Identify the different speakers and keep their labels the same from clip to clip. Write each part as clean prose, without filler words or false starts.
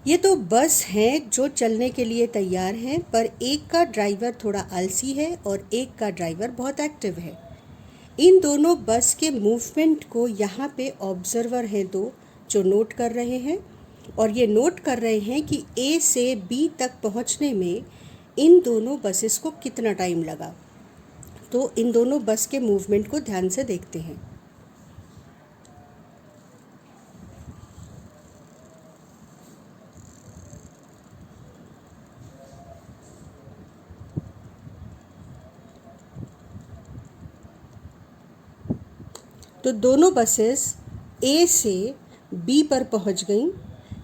Speaker 1: ये तो बस हैं जो चलने के लिए तैयार हैं, पर एक का ड्राइवर थोड़ा आलसी है और एक का ड्राइवर बहुत एक्टिव है। इन दोनों बस के मूवमेंट को यहाँ पे ऑब्जर्वर हैं दो जो नोट कर रहे हैं, और ये नोट कर रहे हैं कि ए से बी तक पहुँचने में इन दोनों बसेस को कितना टाइम लगा। तो इन दोनों बस के मूवमेंट को ध्यान से देखते हैं। तो दोनों बसेस ए से बी पर पहुंच गईं,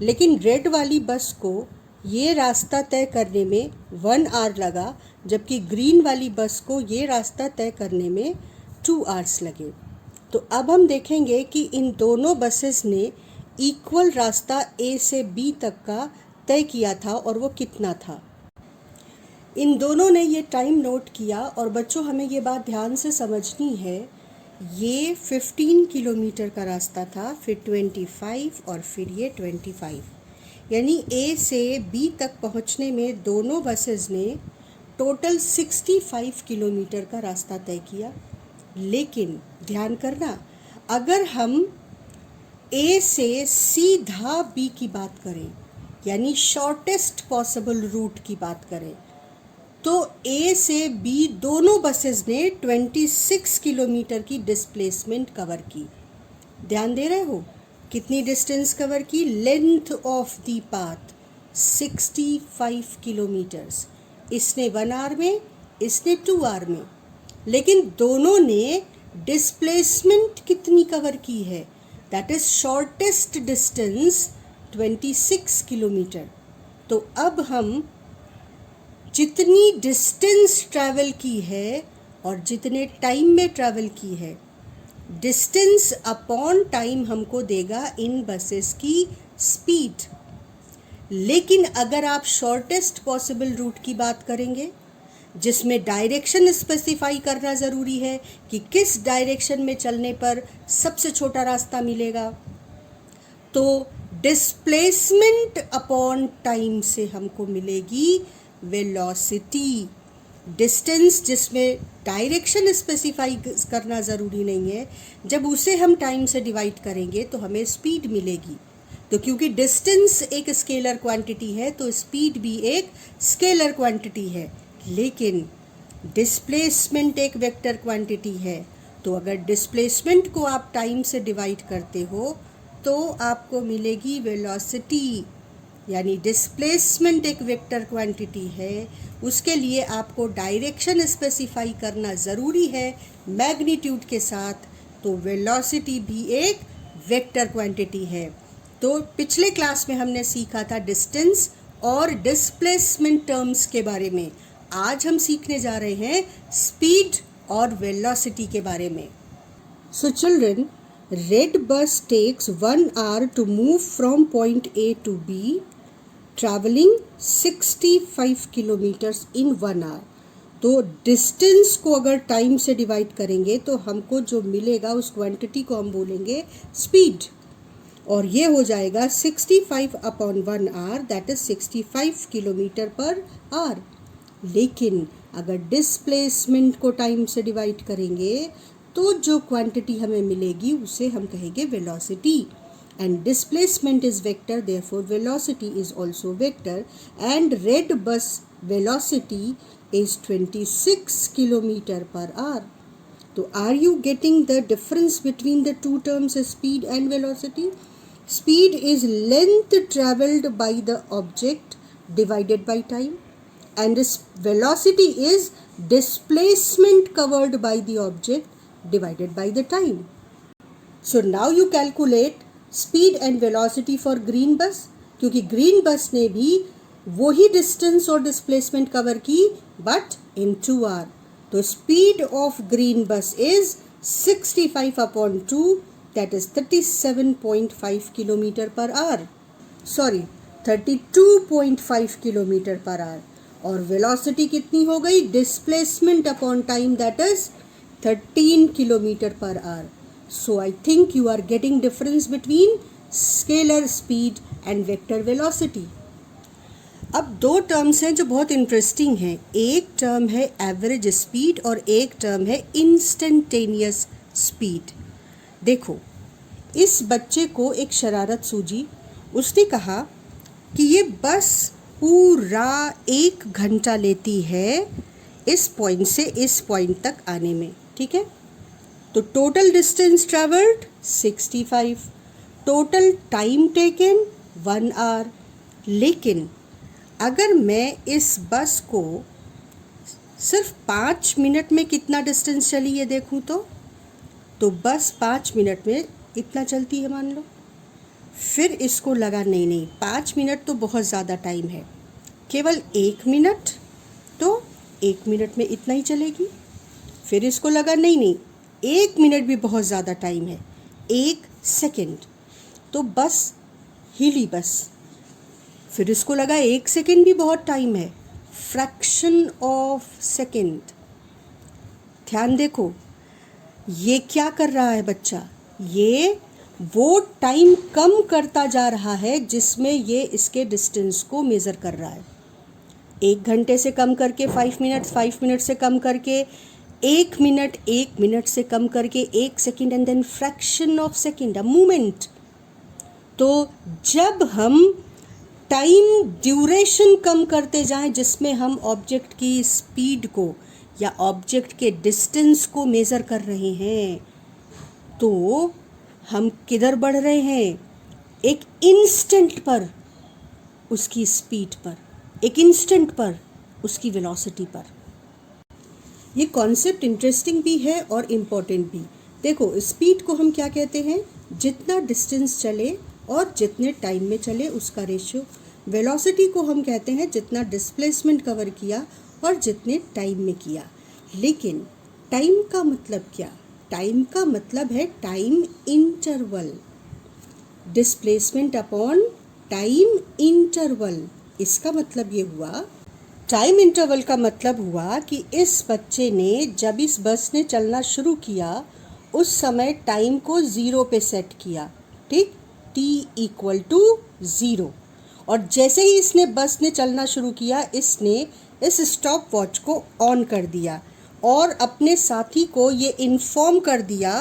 Speaker 1: लेकिन रेड वाली बस को ये रास्ता तय करने में 1 आवर लगा, जबकि ग्रीन वाली बस को ये रास्ता तय करने में 2 आवर्स लगे। तो अब हम देखेंगे कि इन दोनों बसेस ने इक्वल रास्ता ए से बी तक का तय किया था और वो कितना था। इन दोनों ने ये टाइम नोट किया, और बच्चों हमें ये बात ध्यान से समझनी है, ये 15 किलोमीटर का रास्ता था, फिर 25 और फिर ये 25, यानी ए से बी तक पहुंचने में दोनों बसेस ने टोटल 65 किलोमीटर का रास्ता तय किया। लेकिन ध्यान करना, अगर हम ए से सीधा बी की बात करें, यानी शॉर्टेस्ट पॉसिबल रूट की बात करें, तो ए से बी दोनों बसेस ने 26 किलोमीटर की डिस्प्लेसमेंट कवर की। ध्यान दे रहे हो, कितनी डिस्टेंस कवर की? Length of the path 65 kilometres. इसने 1 आवर में, इसने 2 आवर में, लेकिन दोनों ने डिस्प्लेसमेंट कितनी कवर की है? That is shortest distance 26 kilometre. तो अब हम जितनी डिस्टेंस ट्रैवल की है और जितने टाइम में ट्रैवल की है, डिस्टेंस अपॉन टाइम हमको देगा इन बसेस की स्पीड। लेकिन अगर आप शॉर्टेस्ट पॉसिबल रूट की बात करेंगे, जिसमें डायरेक्शन स्पेसिफाई करना ज़रूरी है कि किस डायरेक्शन में चलने पर सबसे छोटा रास्ता मिलेगा, तो डिस्प्लेसमेंट अपॉन टाइम से हमको मिलेगी वेलोसिटी। डिस्टेंस जिसमें डायरेक्शन स्पेसिफाई करना ज़रूरी नहीं है, जब उसे हम टाइम से डिवाइड करेंगे तो हमें स्पीड मिलेगी। तो क्योंकि डिस्टेंस एक स्केलर क्वांटिटी है, तो स्पीड भी एक स्केलर क्वांटिटी है, लेकिन डिस्प्लेसमेंट एक वेक्टर क्वांटिटी है। तो अगर डिस्प्लेसमेंट को आप टाइम से डिवाइड करते हो तो आपको मिलेगी वेलोसिटी। यानी डिस्प्लेसमेंट एक वेक्टर क्वांटिटी है, उसके लिए आपको डायरेक्शन स्पेसिफाई करना ज़रूरी है मैग्नीट्यूड के साथ, तो वेलोसिटी भी एक वेक्टर क्वांटिटी है। तो पिछले क्लास में हमने सीखा था डिस्टेंस और डिस्प्लेसमेंट टर्म्स के बारे में। आज हम सीखने जा रहे हैं स्पीड और वेलोसिटी के बारे में। So children, red bus takes 1 hour to move from point A to B, travelling 65 kilometres in 1 hour. तो डिस्टेंस को अगर टाइम से डिवाइड करेंगे तो हमको जो मिलेगा उस क्वांटिटी को हम बोलेंगे स्पीड, और ये हो जाएगा 65 upon 1 hour, that is 65 kilometre per hour. लेकिन अगर डिस्प्लेसमेंट को टाइम से डिवाइड करेंगे तो जो क्वांटिटी हमें मिलेगी उसे हम कहेंगे velocity. And displacement is vector, therefore velocity is also vector, and red bus velocity is 26 kilometer per hour. So are you getting the difference between the two terms, speed and velocity? Speed is length traveled by the object divided by time, and this velocity is displacement covered by the object divided by the time. So now you calculate speed and velocity for green बस, क्योंकि green बस ने भी वही distance और displacement cover की but in 2 our. तो speed of green बस is 65 upon 2, that is 37.5 kilometre per our, sorry 32.5 kilometre per our. और वेलोसिटी कितनी हो गई? Displacement upon time, that is 13 kilometre per our. So I think you are getting difference between scalar speed and vector velocity. अब दो terms हैं जो बहुत interesting हैं। एक टर्म है एवरेज स्पीड और एक टर्म है इंस्टेंटेनियस स्पीड। देखो, इस बच्चे को एक शरारत सूझी। उसने कहा कि ये बस पूरा 1 घंटा लेती है इस पॉइंट से इस पॉइंट तक आने में, ठीक है। तो total distance travelled 65, total time taken 1 hour. लेकिन अगर मैं इस बस को सिर्फ 5 मिनट में कितना डिस्टेंस चली ये देखूं तो बस 5 मिनट में इतना चलती है मान लो। फिर इसको लगा नहीं 5 मिनट तो बहुत ज़्यादा टाइम है, केवल 1 मिनट, तो 1 मिनट में इतना ही चलेगी। फिर इसको लगा नहीं 1 मिनट भी बहुत ज़्यादा टाइम है, 1 सेकेंड, तो बस हिली बस। फिर इसको लगा 1 सेकेंड भी बहुत टाइम है, फ्रैक्शन ऑफ सेकेंड। ध्यान देखो, ये क्या कर रहा है बच्चा, ये वो टाइम कम करता जा रहा है जिसमें ये इसके डिस्टेंस को मेज़र कर रहा है। 1 घंटे से कम करके 5 मिनट, 5 मिनट से कम करके 1 मिनट, 1 मिनट से कम करके 1 second, and then fraction of second, a movement. तो जब हम टाइम ड्यूरेशन कम करते जाएं जिसमें हम ऑब्जेक्ट की स्पीड को या ऑब्जेक्ट के डिस्टेंस को मेज़र कर रहे हैं, तो हम किधर बढ़ रहे हैं, एक इंस्टेंट पर उसकी स्पीड पर, एक इंस्टेंट पर उसकी वेलोसिटी पर। ये कॉन्सेप्ट इंटरेस्टिंग भी है और इम्पोर्टेंट भी। देखो, स्पीड को हम क्या कहते हैं, जितना डिस्टेंस चले और जितने टाइम में चले उसका रेशियो। वेलोसिटी को हम कहते हैं जितना डिस्प्लेसमेंट कवर किया और जितने टाइम में किया। लेकिन टाइम का मतलब क्या, टाइम का मतलब है time interval, displacement upon time interval. इसका मतलब ये हुआ, टाइम इंटरवल का मतलब हुआ कि इस बच्चे ने जब इस बस ने चलना शुरू किया उस समय टाइम को 0 पे सेट किया, ठीक, t=0। और जैसे ही इसने बस ने चलना शुरू किया, इसने इस स्टॉप वॉच को ऑन कर दिया और अपने साथी को ये इन्फॉर्म कर दिया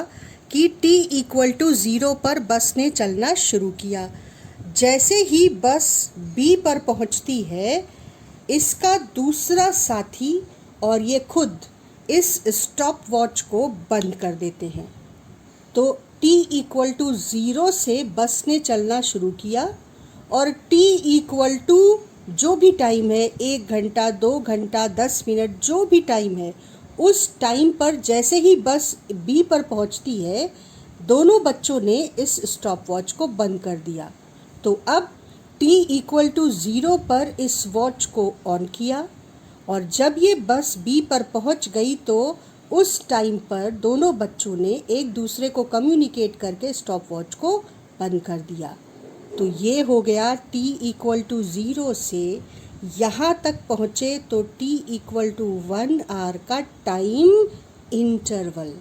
Speaker 1: कि t=0 पर बस ने चलना शुरू किया। जैसे ही बस B पर पहुंचती है, इसका दूसरा साथी और ये खुद इस स्टॉप वॉच को बंद कर देते हैं। तो t=0 से बस ने चलना शुरू किया और t= जो भी टाइम है, 1 घंटा, 2 घंटा, 10 मिनट, जो भी टाइम है, उस टाइम पर जैसे ही बस B पर पहुंचती है, दोनों बच्चों ने इस स्टॉप वॉच को बंद कर दिया। तो अब t=0 पर इस वॉच को ऑन किया और जब ये बस B पर पहुंच गई तो उस टाइम पर दोनों बच्चों ने एक दूसरे को कम्युनिकेट करके स्टॉप वॉच को बंद कर दिया। तो ये हो गया t=0 से यहाँ तक पहुँचे तो t=1 आवर का टाइम इंटरवल।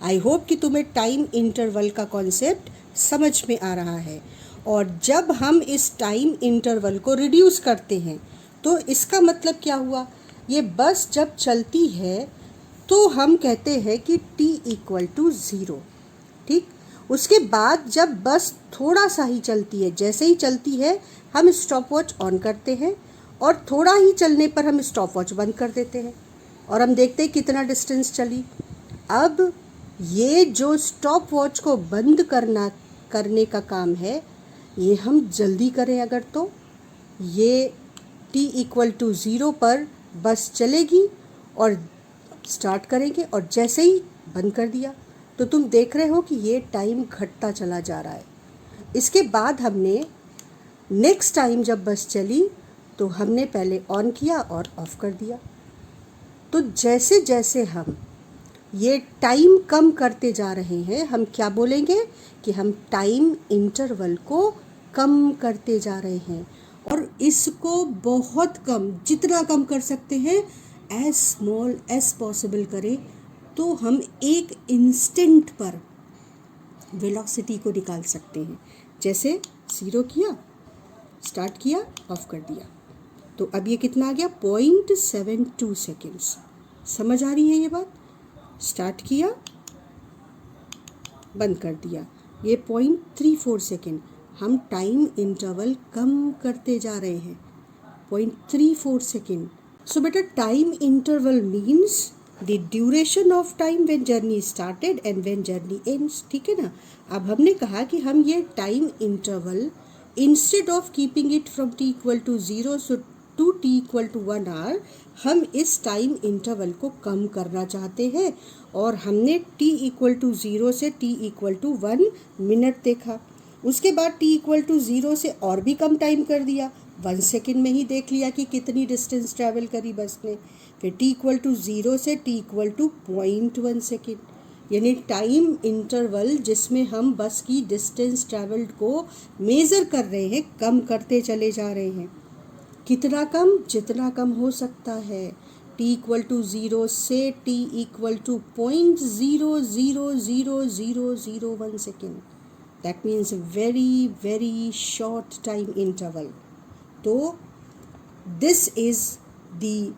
Speaker 1: आई होप कि तुम्हें टाइम इंटरवल का कॉन्सेप्ट समझ में आ रहा है। और जब हम इस टाइम इंटरवल को रिड्यूस करते हैं तो इसका मतलब क्या हुआ, ये बस जब चलती है तो हम कहते हैं कि t=0, ठीक। उसके बाद जब बस थोड़ा सा ही चलती है, जैसे ही चलती है हम स्टॉप वॉच ऑन करते हैं और थोड़ा ही चलने पर हम स्टॉप वॉच बंद कर देते हैं और हम देखते हैं कितना डिस्टेंस चली। अब ये जो स्टॉप वॉच को बंद करने का काम है, ये हम जल्दी करें अगर तो ये t=0 पर बस चलेगी और स्टार्ट करेंगे और जैसे ही बंद कर दिया तो तुम देख रहे हो कि ये टाइम घटता चला जा रहा है। इसके बाद हमने नेक्स्ट टाइम जब बस चली तो हमने पहले ऑन किया और ऑफ कर दिया। तो जैसे जैसे हम ये टाइम कम करते जा रहे हैं, हम क्या बोलेंगे कि हम टाइम इंटरवल को कम करते जा रहे हैं और इसको बहुत कम, जितना कम कर सकते हैं एज स्मॉल एज पॉसिबल करें तो हम एक इंस्टेंट पर वेलोसिटी को निकाल सकते हैं। जैसे 0 किया, स्टार्ट किया, ऑफ कर दिया, तो अब ये कितना आ गया 0.72 सेकेंड्स। समझ आ रही है ये बात? स्टार्ट किया, बंद कर दिया, ये 0.34 सेकेंड। हम टाइम इंटरवल कम करते जा रहे हैं, 0.34 सेकेंड। सो बेटा time interval means the duration of time when journey started and when journey ends. ठीक है ना? अब हमने कहा कि हम ये time interval instead of keeping it from t equal to 0 to t equal to 1 hour, हम इस टाइम इंटरवल को कम करना चाहते हैं और हमने t इक्वल टू 0 से t इक्वल टू 1 मिनट देखा। उसके बाद t इक्वल टू 0 से और भी कम टाइम कर दिया, 1 सेकेंड में ही देख लिया कि कितनी डिस्टेंस ट्रैवल करी बस ने। फिर t इक्वल टू 0 से t इक्वल टू 0.1 सेकेंड, यानी टाइम इंटरवल जिसमें हम बस की डिस्टेंस ट्रैवल्ड को मेज़र कर रहे हैं, कम करते चले जा रहे हैं। कितना कम? जितना कम हो सकता है। t इक्वल टू 0 से t equal to 0.000001 second, that means very very short time interval. तो this is the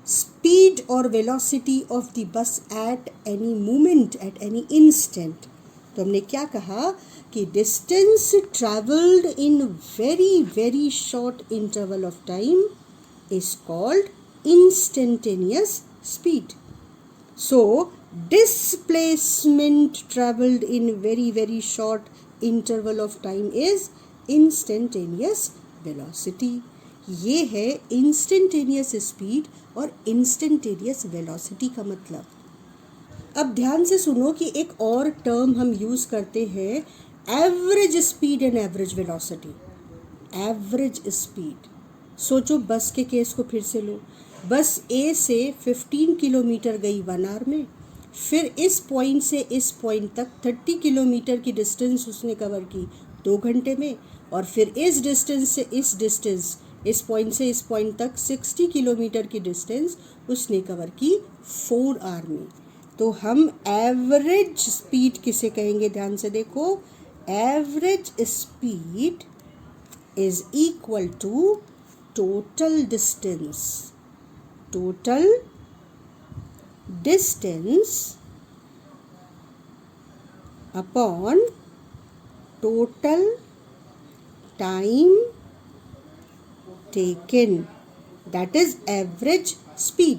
Speaker 1: speed or velocity of the bus at any moment, at any instant। तो हमने क्या कहा कि distance traveled in very very short interval of time is called instantaneous speed। So displacement traveled in very very short interval of time is instantaneous velocity। ये है instantaneous speed और instantaneous velocity का मतलब। अब ध्यान से सुनो कि एक और टर्म हम यूज़ करते हैं, average speed and average velocity. Average speed, सोचो बस के केस को फिर से लो। बस ए से 15 किलोमीटर गई 1 आवर में, फिर इस पॉइंट से इस पॉइंट तक 30 किलोमीटर की डिस्टेंस उसने कवर की 2 घंटे में, और फिर इस डिस्टेंस से इस डिस्टेंस, इस पॉइंट से इस पॉइंट तक 60 किलोमीटर की डिस्टेंस उसने कवर की 4 आवर में। तो हम एवरेज स्पीड किसे कहेंगे? ध्यान से देखो, average speed is equal to total distance, total distance upon total time taken, that is average speed.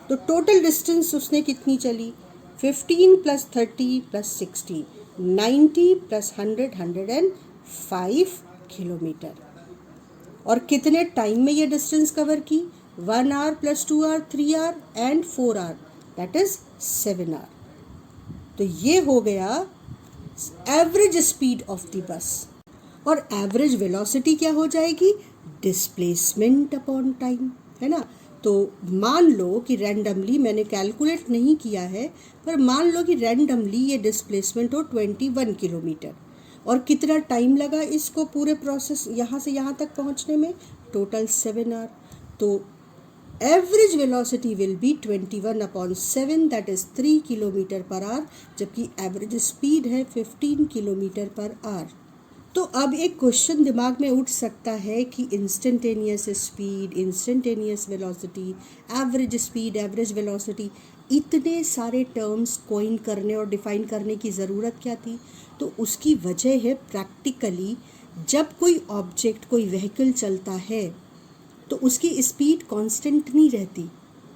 Speaker 1: तो टोटल डिस्टेंस उसने कितनी चली? 15 प्लस 30 प्लस 60, 90 प्लस 100, 105 किलोमीटर। और कितने टाइम में ये डिस्टेंस कवर की? 1 hour plus 2 hour, 3 hour and 4 hour, that is 7 hour. तो ये हो गया average speed of the bus. और एवरेज वेलोसिटी क्या हो जाएगी? डिस्प्लेसमेंट अपॉन टाइम, है ना? तो मान लो कि रैंडमली, मैंने कैलकुलेट नहीं किया है, पर मान लो कि रैंडमली ये डिस्प्लेसमेंट हो 21 किलोमीटर, और कितना टाइम लगा इसको पूरे प्रोसेस यहाँ से यहाँ तक पहुँचने में? Total 7 hour. तो average velocity will be 21/7, that is 3 kilometre per hour, जबकि एवरेज स्पीड है 15 किलोमीटर पर आवर। तो अब एक क्वेश्चन दिमाग में उठ सकता है कि instantaneous speed, instantaneous velocity, average speed, average velocity, इतने सारे टर्म्स कॉइन करने और डिफाइन करने की ज़रूरत क्या थी? तो उसकी वजह है प्रैक्टिकली जब कोई ऑब्जेक्ट, कोई व्हीकल चलता है तो उसकी स्पीड कांस्टेंट नहीं रहती।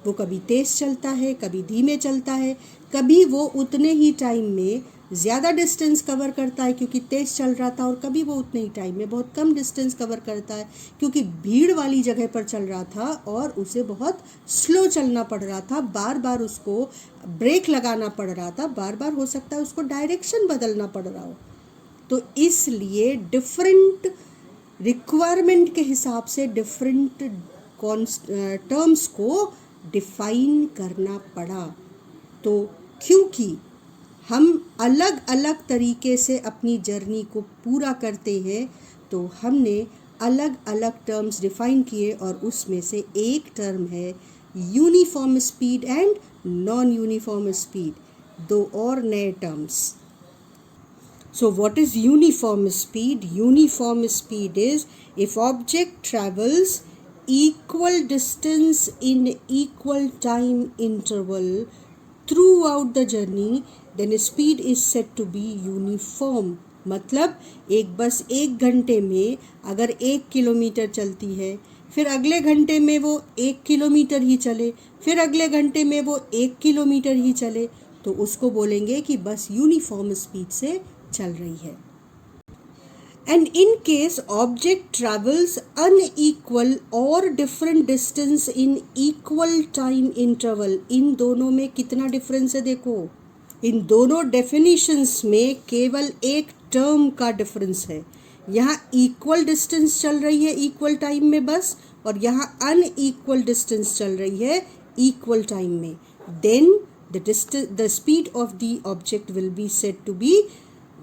Speaker 1: वो कभी तेज़ चलता है, कभी धीमे चलता है, कभी वो उतने ही टाइम में ज़्यादा डिस्टेंस कवर करता है क्योंकि तेज़ चल रहा था, और कभी वो उतने ही टाइम में बहुत कम डिस्टेंस कवर करता है क्योंकि भीड़ वाली जगह पर चल रहा था और उसे बहुत स्लो चलना पड़ रहा था, बार बार उसको ब्रेक लगाना पड़ रहा था, बार बार हो सकता है उसको डायरेक्शन बदलना पड़ रहा हो। तो इसलिए डिफरेंट रिक्वायरमेंट के हिसाब से डिफरेंट टर्म्स को डिफाइन करना पड़ा। तो क्योंकि हम अलग अलग तरीके से अपनी जर्नी को पूरा करते हैं, तो हमने अलग अलग टर्म्स डिफाइन किए, और उसमें से एक टर्म है uniform speed and non uniform speed. 2 और नए terms. So what is uniform speed? Uniform speed is if object travels equal distance in equal time interval throughout the journey, then speed is said to be uniform. मतलब एक बस एक घंटे में अगर 1 kilometre चलती है, फिर अगले घंटे में वो 1 किलोमीटर ही चले, फिर अगले घंटे में वो 1 किलोमीटर ही चले, तो उसको बोलेंगे कि बस यूनिफॉर्म स्पीड से चल रही है. And in case object travels unequal or different distance in equal time interval, इन दोनों में कितना डिफरेंस है देखो. इन दोनों डेफिनेशंस में केवल एक टर्म का डिफरेंस है. यहाँ इक्वल डिस्टेंस चल रही है इक्वल टाइम में बस, और यहाँ अनइक्वल डिस्टेंस चल रही है इक्वल टाइम में. Then the speed of the object will be said to be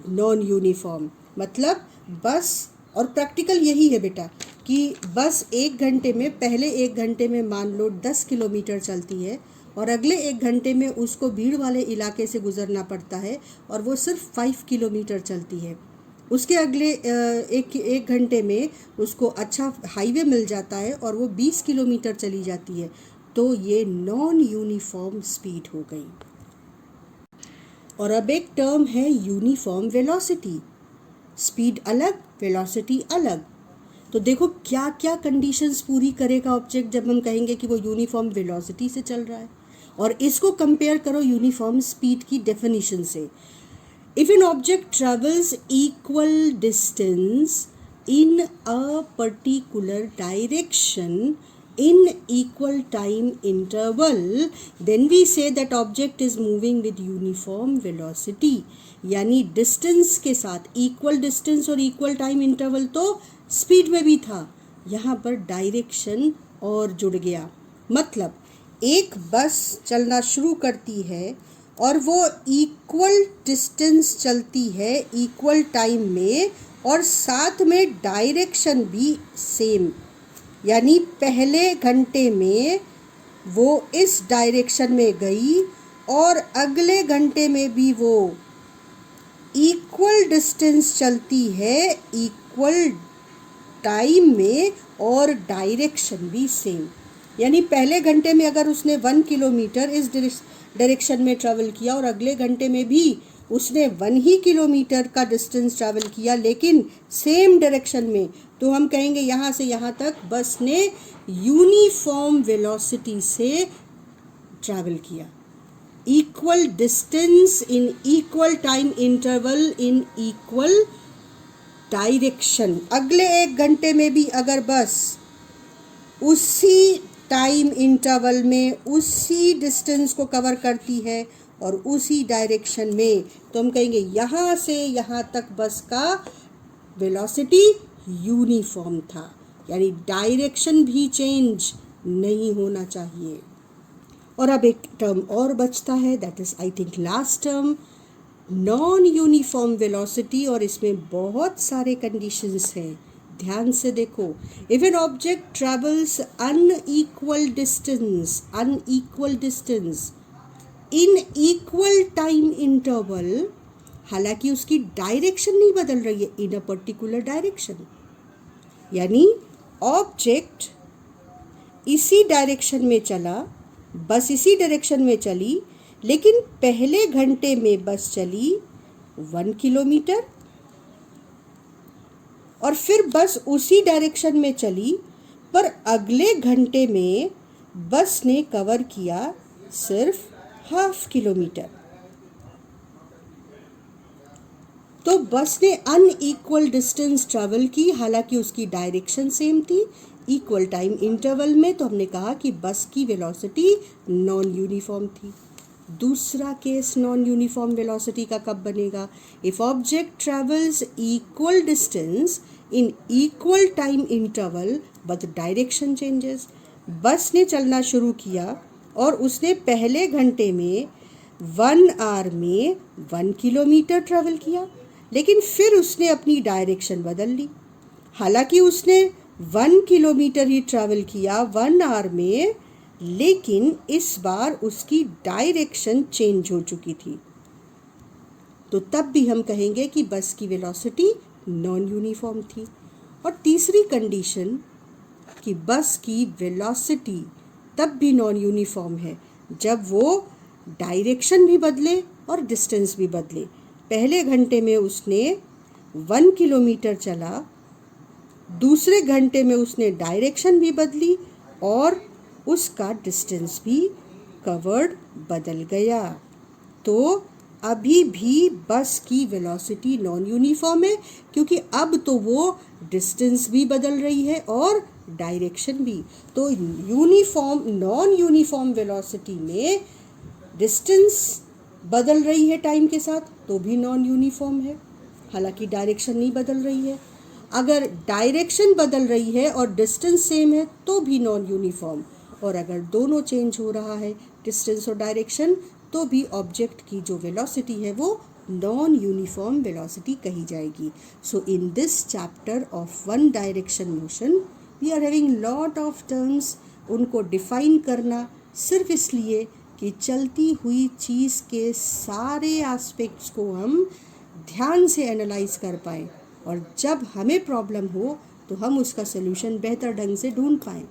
Speaker 1: non uniform. मतलब बस, और प्रैक्टिकल यही है बेटा कि बस एक घंटे में, पहले एक घंटे में मान लो 10 किलोमीटर चलती है और अगले एक घंटे में उसको भीड़ वाले इलाके से गुजरना पड़ता है और वो सिर्फ 5 किलोमीटर चलती है. उसके अगले एक घंटे में उसको अच्छा हाईवे मिल जाता है और वो 20 किलोमीटर चली जाती है. तो ये नॉन यूनिफॉर्म स्पीड हो गई. और अब एक टर्म है यूनिफॉर्म वेलोसिटी. स्पीड अलग, वेलोसिटी अलग. तो देखो क्या क्या कंडीशंस पूरी करेगा ऑब्जेक्ट जब हम कहेंगे कि वो यूनिफॉर्म वेलोसिटी से चल रहा है. और इसको कंपेयर करो यूनिफॉर्म स्पीड की डेफिनेशन से. If an object travels equal distance in a particular direction in equal time interval, then we say that object is moving with uniform velocity. यानी डिस्टेंस के साथ, इक्वल डिस्टेंस और equal time interval तो speed में भी था, यहाँ पर डायरेक्शन और जुड़ गया. मतलब एक बस चलना शुरू करती है और वो इक्वल डिस्टेंस चलती है इक्वल टाइम में, और साथ में डायरेक्शन भी सेम. यानी पहले घंटे में वो इस डायरेक्शन में गई और अगले घंटे में भी वो इक्वल डिस्टेंस चलती है इक्वल टाइम में और डायरेक्शन भी सेम. यानी पहले घंटे में अगर उसने 1 किलोमीटर इस डायरेक्शन में ट्रैवल किया और अगले घंटे में भी उसने 1 ही किलोमीटर का डिस्टेंस ट्रैवल किया लेकिन सेम डायरेक्शन में, तो हम कहेंगे यहाँ से यहाँ तक बस ने यूनिफॉर्म वेलोसिटी से ट्रैवल किया. Equal distance in equal time interval in equal direction. अगले एक घंटे में भी अगर बस उसी टाइम इंटरवल में उसी डिस्टेंस को कवर करती है और उसी डायरेक्शन में, तो हम कहेंगे यहाँ से यहाँ तक बस का वेलोसिटी यूनिफॉर्म था. यानी डायरेक्शन भी चेंज नहीं होना चाहिए. और अब एक टर्म और बचता है, that is I think last term, non uniform velocity. और इसमें बहुत सारे कंडीशंस हैं, ध्यान से देखो. If an object travels unequal distance in equal time interval, हालांकि उसकी डायरेक्शन नहीं बदल रही है, इन अ पर्टिकुलर डायरेक्शन. यानी ऑब्जेक्ट इसी डायरेक्शन में चला, बस इसी डायरेक्शन में चली, लेकिन पहले घंटे में बस चली 1 किलोमीटर और फिर बस उसी डायरेक्शन में चली, पर अगले घंटे में बस ने कवर किया सिर्फ 1/2 किलोमीटर. तो बस ने अनइक्वल डिस्टेंस ट्रैवल की, हालांकि उसकी डायरेक्शन सेम थी इक्वल टाइम इंटरवल में. तो हमने कहा कि बस की वेलोसिटी नॉन यूनिफॉर्म थी. दूसरा केस नॉन यूनिफॉर्म वेलोसिटी का कब बनेगा? If object travels equal distance in equal time interval but direction changes. बस ने चलना शुरू किया और उसने पहले घंटे में 1 आवर में 1 किलोमीटर ट्रैवल किया, लेकिन फिर उसने अपनी डायरेक्शन बदल ली. हालांकि उसने 1 किलोमीटर ही ट्रैवल किया 1 आवर में, लेकिन इस बार उसकी डायरेक्शन चेंज हो चुकी थी. तो तब भी हम कहेंगे कि बस की वेलोसिटी नॉन यूनिफॉर्म थी। और तीसरी कंडीशन कि बस की वेलोसिटी तब भी नॉन यूनिफॉर्म है जब वो डायरेक्शन भी बदले और डिस्टेंस भी बदले। पहले घंटे में उसने 1 किलोमीटर चला, दूसरे घंटे में उसने डायरेक्शन भी बदली और उसका डिस्टेंस भी कवर्ड बदल गया। तो अभी भी बस की वेलोसिटी नॉन यूनिफॉर्म है, क्योंकि अब तो वो डिस्टेंस भी बदल रही है और डायरेक्शन भी। तो नॉन यूनिफॉर्म वेलोसिटी में डिस्टेंस बदल रही है टाइम के साथ तो भी नॉन यूनिफॉर्म है, हालांकि डायरेक्शन नहीं बदल रही है। अगर डायरेक्शन बदल रही है और डिस्टेंस सेम है तो भी नॉन यूनिफॉर्म, और अगर दोनों चेंज हो रहा है डिस्टेंस और डायरेक्शन तो भी ऑब्जेक्ट की जो वेलोसिटी है वो नॉन यूनिफॉर्म वेलोसिटी कही जाएगी। So in this chapter of one direction motion we are having lot of terms. उनको डिफाइन करना सिर्फ इसलिए कि चलती हुई चीज़ के सारे एस्पेक्ट्स को हम ध्यान से एनालाइज कर पाएँ, और जब हमें प्रॉब्लम हो तो हम उसका सलूशन बेहतर ढंग से ढूंढ पाएँ।